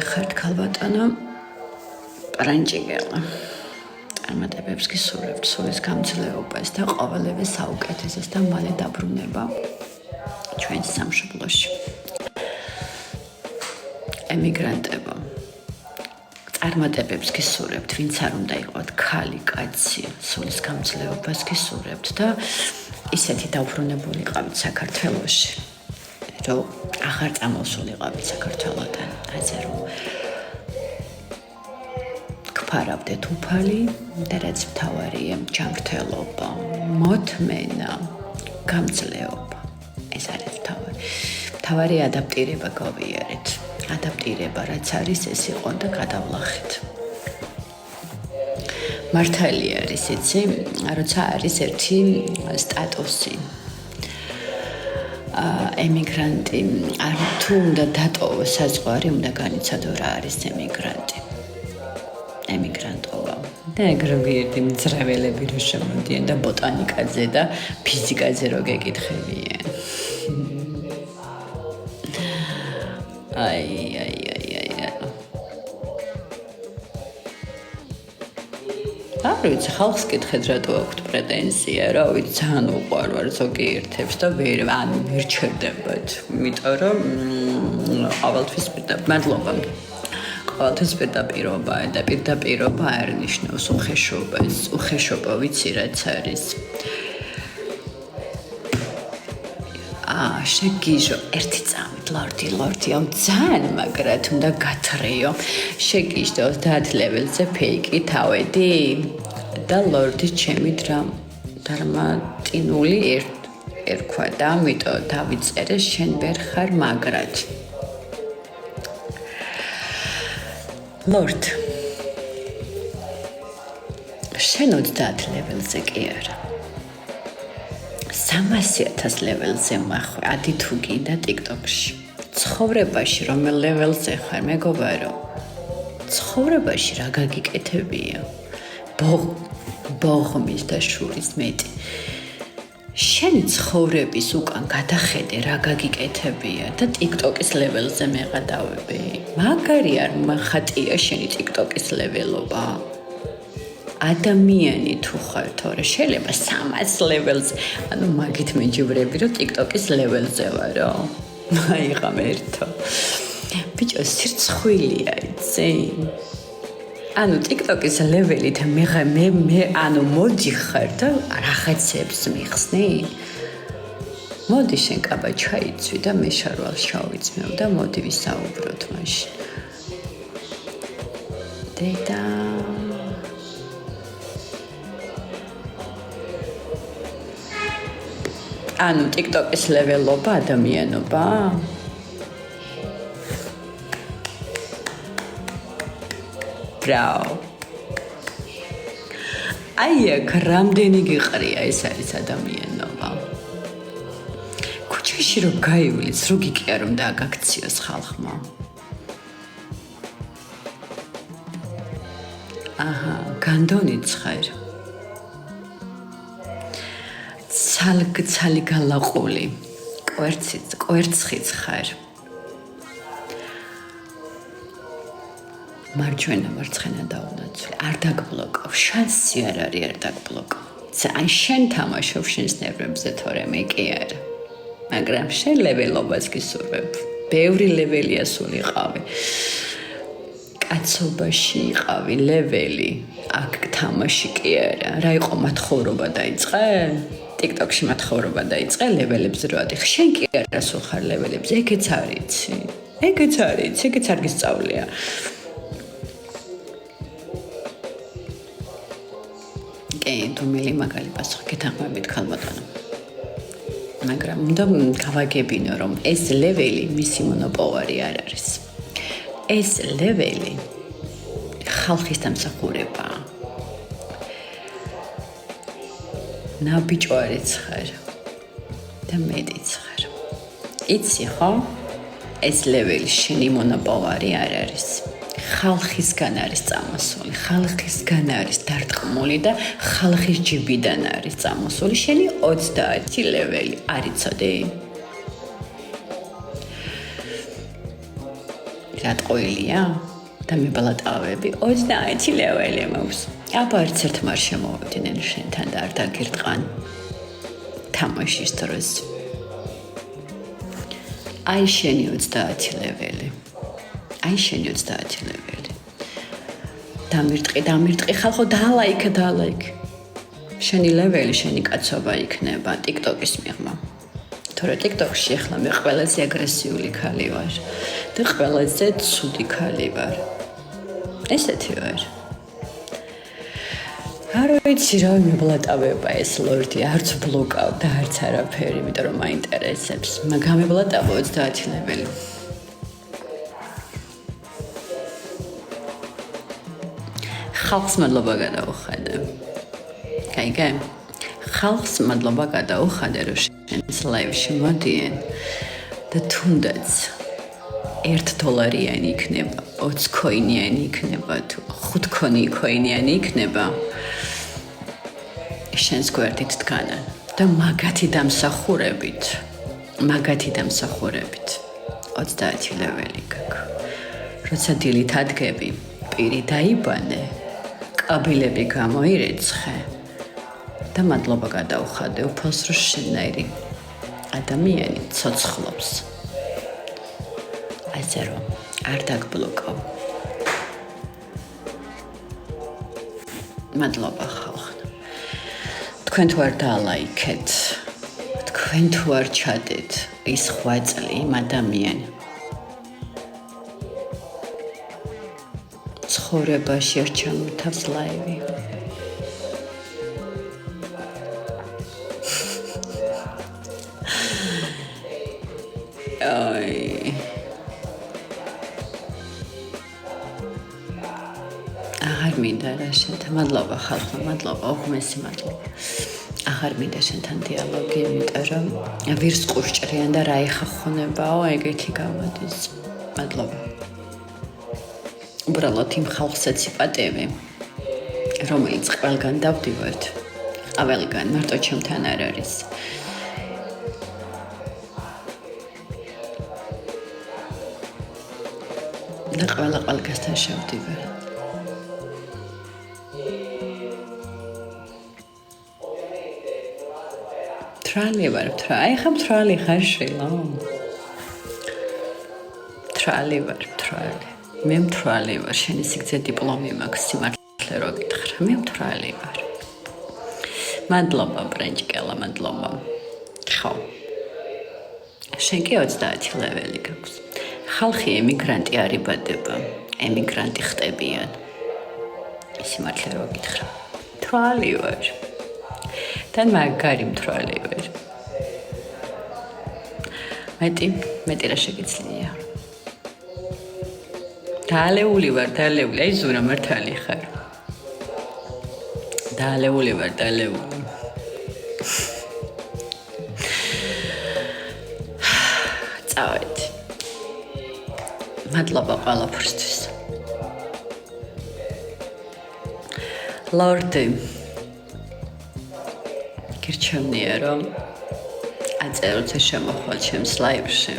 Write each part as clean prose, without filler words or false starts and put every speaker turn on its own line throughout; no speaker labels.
ხართ ქალბატონო პარანჭიგელა. წარმატებებს გისურვებთ სულის გამძლეობას და ყოველივე საუკეთესოს და მალე დაბრუნება ჩვენს სამშობლოში. ემიგრანტებო, წარმატებებს გისურვებთ, ვინც არ უნდა იყოთ ქალი, კაცი, სულის გამძლეობას გისურვებთ და ისეთი დაუბრუნებულიყავით საქართველოში, რომ აღარ წამოსულიყავით საქართველოდან, ასე რომ გფარავდეთ უფალი და რაც მთავარია, ჯანმრთელობა, მოთმენა, გამძლეობა. ეს არის მთავარი. მთავარი ადაპტირება გავიარეთ. ადაპტირება რაც არის, ეს იყო და გადავლახეთ. მართალი არის, იცი, როცა არის ერთი სტატუსი. ემიგრანტი, თუ უნდა დატოვოს საზღვარი, უნდა განიცადოს რა არის ემიგრანტი. ემიგრანტობა. და ეგროვიერთი მძრაველები რო შემოდიან და ბოტანიკაზე და ფიზიკაზე რო გეკითხებიან. აი. არ ვიცი, ხალხს კითხეთ, რატო აქვთ პრეტენზია, რა ვიცი, ძალიან უყვარვარ ზოგიერთებს და ვერ ჩერდებათ, იმიტომ რომ ყოველთვის მადლობა. ყოველთვის პირდაპირობა და პირდაპირობა არ ნიშნავს უხეშობას. უხეშობა ვიცი რაც არის. შეგიჟო ერთი წამით ლორდი, ამ ძალიან მაგრად უნდა გათრიო. შეგიჟდო 30 ლეველზე ფეიკი თავედი და ლორდი ჩემი დრამატინული ერქვა და ამიტომ დავიწერე შენ ვერ ხარ მაგრად. ლორდ, შენ 30 ლეველზე კი არა. 300,000 ლეველზე მახვე, ადი თუ გინდა TikTok-ში. ცხოვრებაში რომელ ლეველზე ხარ, მეგობარო? ცხოვრებაში რა გაგიკეთებია? ბოღმის და შურის მეტი. შენი ცხოვრების უკან გადახედე რა გაგიკეთებია და TikTok-ის ლეველზე მეღადავები. მაგარი არ მახატია შენი TikTok-ის ლეველობა. ადამიანი თუ ხარ თორე შეიძლება 300 ლეველზე, ანუ მაგით მეჯივრები რომ TikTok-ის ლეველზე ვარო. აი ღამერთო. ბიჭო სირცხვილია იცი? ანუ TikTok-ის ლეველით მე ანუ მოდი ხარ და რაღაცებს მიხსნი? მოდი შენ კაბა ჩაიცვი და მე შარვალ შავიცმევ და მოდი ვისაუბროთ მაშინ. დედა ანუ TikTok-ის ლეველობა ადამიანობა? ბრაო. აი აქ რამდენი გიყრია ეს არის ადამიანობა. ქუჩაში რო გაივლიც, რო გიკია რომ დააგაქციოს ხალხმა. აჰა, განდონიც ხარ. ცალი გალაყული, კვერცხიც ხარ. მარცხენა დაუნაცვლე, არ დაგბლოკავ, შანსი არ არის არ დაგბლოკავ. აი შენ თამაშობ შენს ნერვებზე თორე მე კი არა. მაგრამ შენ ლეველობას გისურვებ. ბევრი ლეველია სულიყავი. კაცობაში იყავი ლეველი, აქ თამაში კი არა. რა იყო მათხოვრობა დაიწყე? TikTok-ში მათხოვრობა დაიწყე ლეველებზე რო ადიხ. შენ კი არა სულ ხარ ლეველებზე, ეგეც არ იცი. ეგეც არ გისწავლია. თუმილი მაგალი პასუხი გეთანხმებით ქალბატონო. მაგრამ უნდა გავაგებინო რომ ეს ლეველი მისი მონოპოლარი არ არის. ეს ლეველი ხალხის დამსახურებაა. ნაბიჯო არის ხარ და მეტიც ხარ. იცი ხო? ეს ლეველი შენი მონოპოლარი არ არის. ხალხისგან არის წამოსული, ხალხისგან არის დარტყმული და ხალხის ჯიბიდან არის წამოსული შენი 30 ლეველი, არ იცოდი? რა ტყუილია და მიბალატავები 30 ლეველი მაქვს. აბა არც ერთმა არ შემოვიდნენ შენთან და არ დაგირტყან თამაშის დროს. აი შენი 30 ლეველი. აი შენი 30 ლეველი. დამირტყი ხალხო დაალაიქე. შენი ლეველი, შენი კაცობა იქნება TikTok-ის მიღმა. თორე TikTok-ში ახლა მე ყველაზე აგრესიული ხალი ვარ და ყველაზე ცუდი ხალი ვარ. ესეთი ვარ. არ ვიცი რა მიბლატავება ეს ლორდი, არც ბლოკავ და არც არაფერი, იმიტომ რომ მაინტერესებს. მაგრამ მიბლატავო 30 ლეველი. ხალხს მადლობა გადაუხადე. კაიგე? ხალხს მადლობა გადაუხადე, რომ შენს ლაივში მოდიან და თუნდაც $1 იქნება, 20 კოინიანი იქნება, თუ 5 კოინიანი იქნება. შენს გვერდით დგანან და მაგათი დამსახურებით 30 ლეველი გაქვს. როცა დილით ადგები, პირი დაიბანე, კაბილები გამოირეცხე და მადლობა გადაუხადე უფალს, რომ შენაირი ადამიანი ცოცხლობს. ასე რომ არ დაგბლოკავ. მადლობა ხალხო. თქვენ თუ არ დაალაიქეთ, თქვენ თუ არ ჩადეთ ის 8 წელი იმ ადამიანი ცხოვრებაში არ ჩამოთავს ლაივი. აღარ მინდა რა შენთან მადლობა ხალხო, მადლობა, უღმესი მადლობა. აღარ მინდა შენთან დიალოგი, იმიტომ რომ ვირს ყურჭრიან და რა იხახუნებაო, ეგეთი გამოდის. მადლობა. უბრალოდ იმ ხალხს ეციპატები, რომელიც ყველგან დავდივართ, ყველგან, მარტო ჩემთან არ არის. და ყველგასთან შევდივარ. მთრალი ვარ, აი ხა მთრალი ხარ შვილო. მთრალი ვარ. მე მთრალი ვარ, შენი სიგრძე დიპლომი მაქვს, სიმართლე რო გითხრა, მე მთრალი ვარ. მადლობა ბრენჭკელა, მადლობა. ხო. შენ კი 30 ლეველი გაქვს. ხალხი ემიგრანტი არ იბადება, ემიგრანტი ხტებიან. სიმართლე რო გითხრა, მთრალი ვარ. თან მაგარი მთრალი ვარ. მეტი რა შეგიძლია. დაალეული ვარ, აი ზურა მართალი ხარ. დაალეული ვარ. წავედი. მადლობა ყველაფრისთვის. ლორდი. გირჩევნია რომ აწეროთ შემოხვალ ჩემს ლაივში.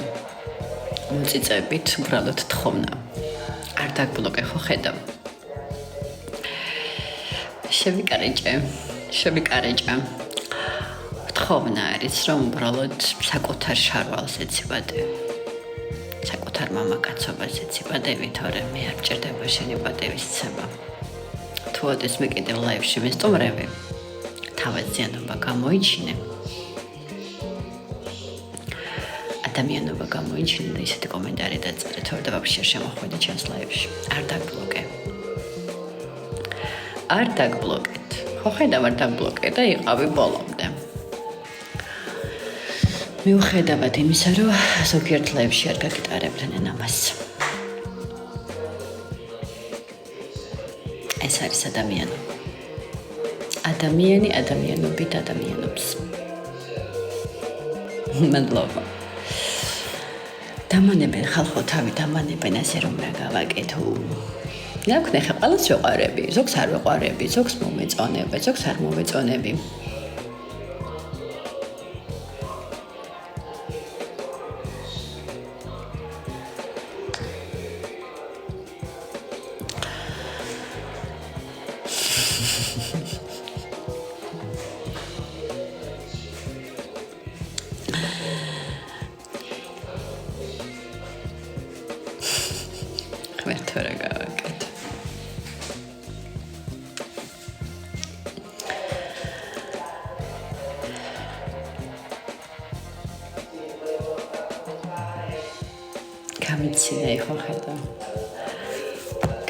მოწიწებით უბრალოდ თხოვნა. არ დაგბლოკე ხო ხედავ. შევიკარეჭე. თხოვნა არის რომ უბრალოდ საკუთარ შარვალს ეციბადე. საკუთარ მამაკაცობას ეციბადები, თორემ მე არ მჭირდება შენი პატივისცემა. თუ ოდეს მე კიდევ ლაივში ვესტუმრები, თავაზიანობა გამოიჩინე. ადამიანობა გამოიჩინე და ისეთი კომენტარი დაწერე, თორე და ვაფშე შემოხვიდე ჩემს ლაივში. არ დაგბლოკეთ. ხო ხედავ არ დაგბლოკე და იყავი ბოლომდე. მიუხედავად იმისა, რომ ზოგიერთ ლაივში არ გაგიტარებდნენ ამას. ეს არის ადამიანი. ადამიანობით ადამიანობს. მადლობა. დამანებენ ხალხო თავი დამანებენ ასე რომ რა გავაკეთო. ნაქვნე ხა ყველას ვეყარები, ზოგს არ ვეყარები, ზოგს მომეწონები, ზოგს არ მომეწონები. ღმერთო რა გავაკეთე. გამიცინე ხო ხედავ.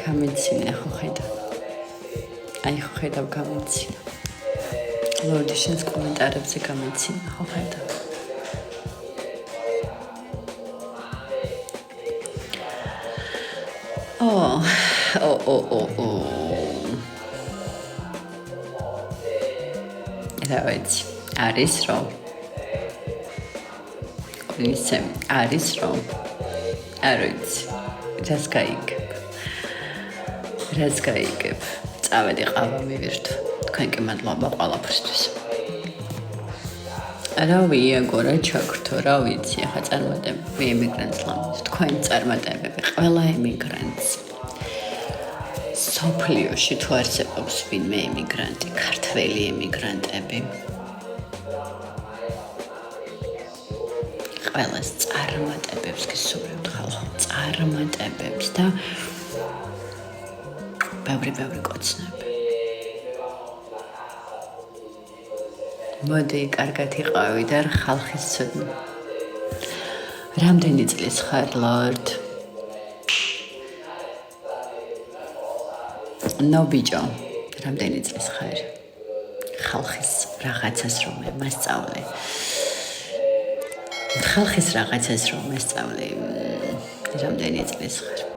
გამიცინე ხო ხედავ. აი ხო ხედავ გამიცინე. ლორდი შენს კომენტარებზე გამიცინე ხო ხედავ. რა ვიცი, არის რომ ისე არის რომ არ ვიცი, რას გაიგებ, წავედი ყავა მივირთო, თქვენ კი მადლობა ყველაფრისთვის. რა ვიეგო, რა ჩაგრთო, რა ვიცი, ახლა წარმატებები ემიგრანტს ლამაზ, თქვენ წარმატებები, ყველა ემიგრანტს. სოფლიოში თუ არსებობს ვინმე ემიგრანტი, ქართველი ემიგრანტები. ყველას წარმატებებს გისურვებთ ხალხო, წარმატებებს და ბევრი კოცნები. მოდი, კარგად იყავი და ხალხის ცოდნა. რამდენი წლის ხარ, ლორდ? ნო ბიჭო, რამდენი წლის ხარ? ხალხის რაღაცას რომ მასწავლე. ხალხის რაღაცას რომ მასწავლე. რამდენი წლის ხარ?